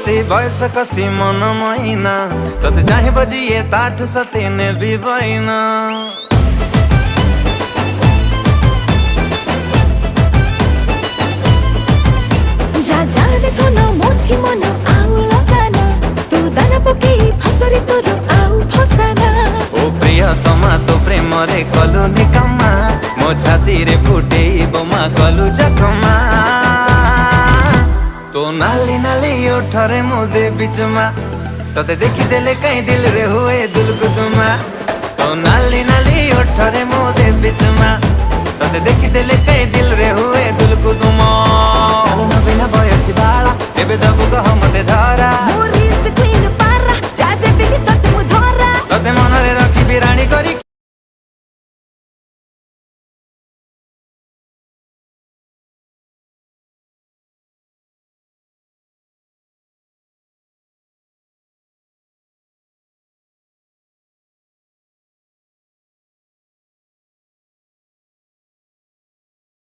कसी बयस कसी मन मैना तते चाहे बजिए ताठु सतेने बिबैना जाने थोन मोठी मन आउ लगाना तू दाना पकेई फसरी तोर आउ फसाना ओ प्रिय तमा तो प्रेम रे कलु निकम्मा मो छाती रे फुटेई बोमा कलु जखमा तो नाली नाली ओठरे मुदे बिचमा तते देखी देले कहीं दिल रे हुए दुलकुदुमा तो नाली नाली ओठरे मुदे बिचमा तते देखी देले कहीं दिल रे हुए दुलकुदुमा बिना बयसी बाला एबे दबु कह मते धरा मोरिस क्वीन पारा जा देबेनी तते मु धरा तते मनरे रखी बिराणी करी